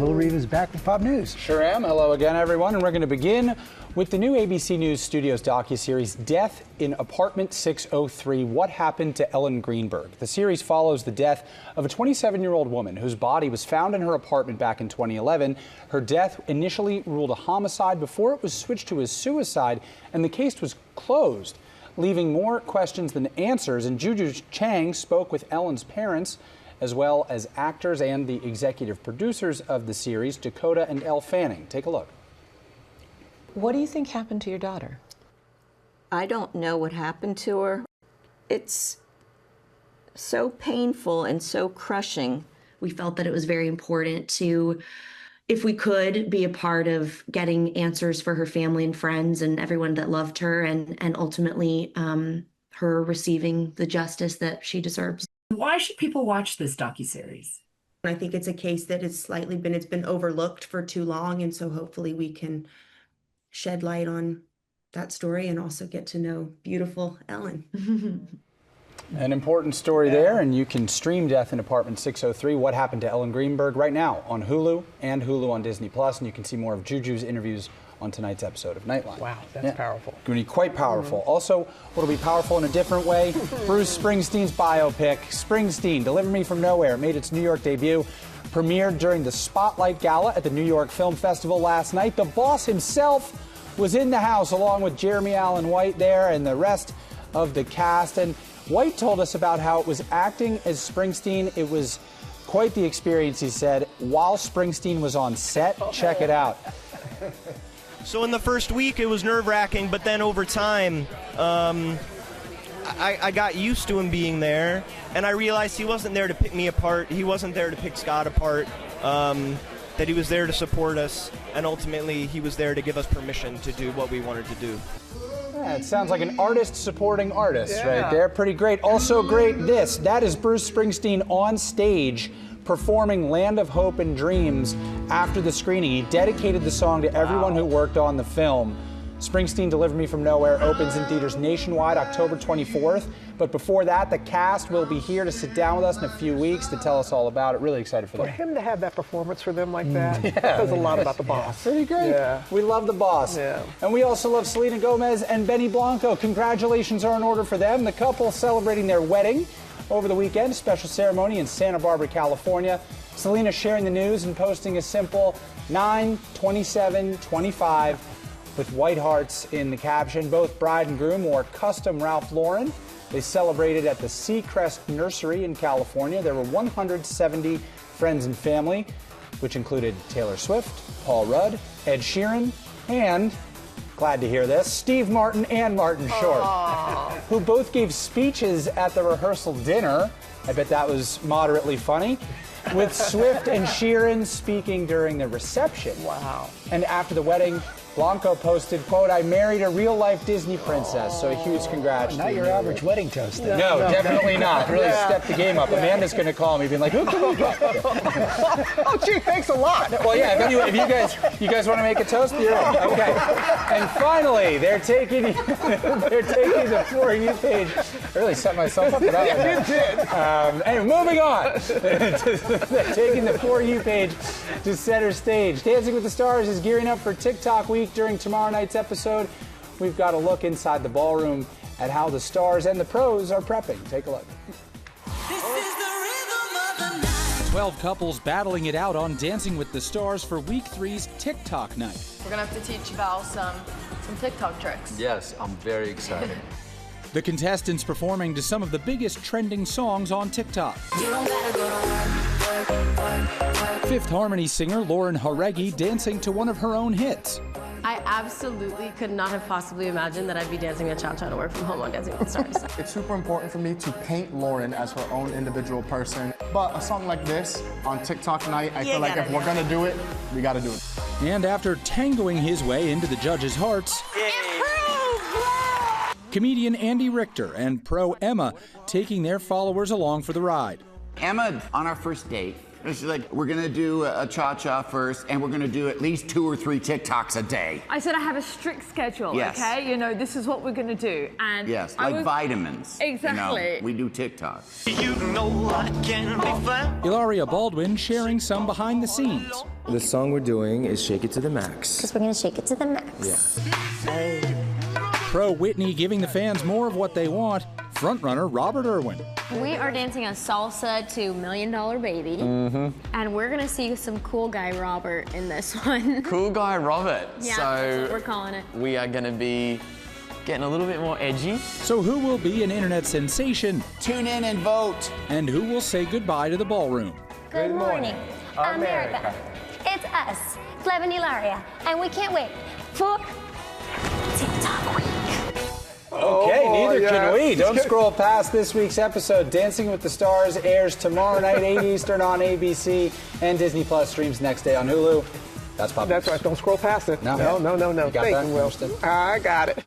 Will Reeve is back with Pop News. Sure am. Hello again, everyone. And we're going to begin with the new ABC News Studios docuseries, Death in Apartment 603, What Happened to Ellen Greenberg. The series follows the death of a 27-year-old woman whose body was found in her apartment back in 2011. Her death initially ruled a homicide before it was switched to a suicide, and the case was closed, leaving more questions than answers. And Juju Chang spoke with Ellen's parents, as well as actors and the executive producers of the series, Dakota and Elle Fanning. Take a look. What do you think happened to your daughter? I don't know what happened to her. It's so painful and so crushing. We felt that it was very important to, if we could, be a part of getting answers for her family and friends and everyone that loved her, and ultimately her receiving the justice that she deserves. Why should people watch this docuseries? I think it's a case that it's been overlooked for too long, and so hopefully we can shed light on that story and also get to know beautiful Ellen. An important story there, and you can stream Death in Apartment 603, What Happened to Ellen Greenberg, right now on Hulu and Hulu on Disney+, and you can see more of Juju's interviews on tonight's episode of Nightline. Wow, that's powerful. Going to be quite powerful. Also, what'll be powerful in a different way, Bruce Springsteen's biopic, Springsteen, Deliver Me From Nowhere, made its New York debut, premiered during the Spotlight Gala at the New York Film Festival last night. The boss himself was in the house along with Jeremy Allen White there and the rest of the cast. And White told us about how it was acting as Springsteen. It was quite the experience, he said, while Springsteen was on set. Check it out. So in the first week, it was nerve-wracking, but then over time, I got used to him being there, and I realized he wasn't there to pick me apart. He wasn't there to pick Scott apart, that he was there to support us, and ultimately he was there to give us permission to do what we wanted to do. Yeah, it sounds like an artist supporting artists right there. Pretty great. Also great that is Bruce Springsteen on stage performing Land of Hope and Dreams after the screening. He dedicated the song to everyone who worked on the film. Springsteen, Deliver Me From Nowhere opens in theaters nationwide October 24th. But before that, the cast will be here to sit down with us in a few weeks to tell us all about it. Really excited for that. For him to have that performance for them like that, says a lot about the boss. Pretty great. Yeah. We love the boss. Yeah. And we also love Selena Gomez and Benny Blanco. Congratulations are in order for them. The couple celebrating their wedding over the weekend, special ceremony in Santa Barbara, California. Selena sharing the news and posting a simple 9/27/25 with white hearts in the caption. Both bride and groom wore custom Ralph Lauren. They celebrated at the Seacrest Nursery in California. There were 170 friends and family, which included Taylor Swift, Paul Rudd, Ed Sheeran, and, glad to hear this, Steve Martin and Martin Short, who both gave speeches at the rehearsal dinner. I bet that was moderately funny. With Swift and Sheeran speaking during the reception. Wow. And after the wedding, Blanco posted, quote, "I married a real-life Disney princess," so a huge congrats. Not your average wedding toast, then. No, definitely not. Really stepped the game up. Amanda's going to call me, being like, "Who can we get?" Oh, gee, thanks a lot. Well, yeah. If you guys want to make a toast, you're in. Okay. And finally, they're taking the For You page. I really set myself up for that one. You did. Anyway, moving on. They're taking the For You page to center stage. Dancing with the Stars is gearing up for TikTok Week. During tomorrow night's episode, we've got a look inside the ballroom at how the stars and the pros are prepping. Take a look. 12 couples battling it out on Dancing with the Stars for Week 3's TikTok night. We're gonna have to teach Val some TikTok tricks. Yes, I'm very excited. The contestants performing to some of the biggest trending songs on TikTok. Fifth Harmony singer Lauren Jauregui dancing to one of her own hits. I absolutely could not have possibly imagined that I'd be dancing a cha-cha to work from home on Dancing with the Stars. It's super important for me to paint Lauren as her own individual person. But a song like this on TikTok night, I feel like if we're gonna do it, we gotta do it. And after tangoing his way into the judges' hearts, comedian Andy Richter and pro Emma taking their followers along for the ride. Emma, on our first date, And she's like, we're gonna do a cha-cha first, and we're gonna do at least 2 or 3 TikToks a day. I said I have a strict schedule, Yes. okay? You know, this is what we're gonna do. And Yes, like vitamins. Exactly. You know, we do TikTok. You know I can be found. Hilaria Baldwin sharing some behind the scenes. The song we're doing is Shake It to the Max. Because we're going to shake it to the max. Yeah. Pro Whitney giving the fans more of what they want. Frontrunner Robert Irwin. We are dancing a salsa to $1 Million Baby. And we're gonna see some cool guy Robert in this one. Cool guy Robert. Yeah, So that's what we're calling it. we are going to be getting a little bit more edgy. So who will be an internet sensation? Tune in and vote. And who will say goodbye to the ballroom? Good morning, America. It's us, Cleve and Hilaria, and we can't wait for TikTok Week. Okay, neither yes. can we. Don't scroll past this week's episode. Dancing with the Stars airs tomorrow night, 8 Eastern on ABC, and Disney Plus streams next day on Hulu. That's Pop That's News. right. Don't scroll past it. No. No. You got Thank that? you, Will. Understood? I got it.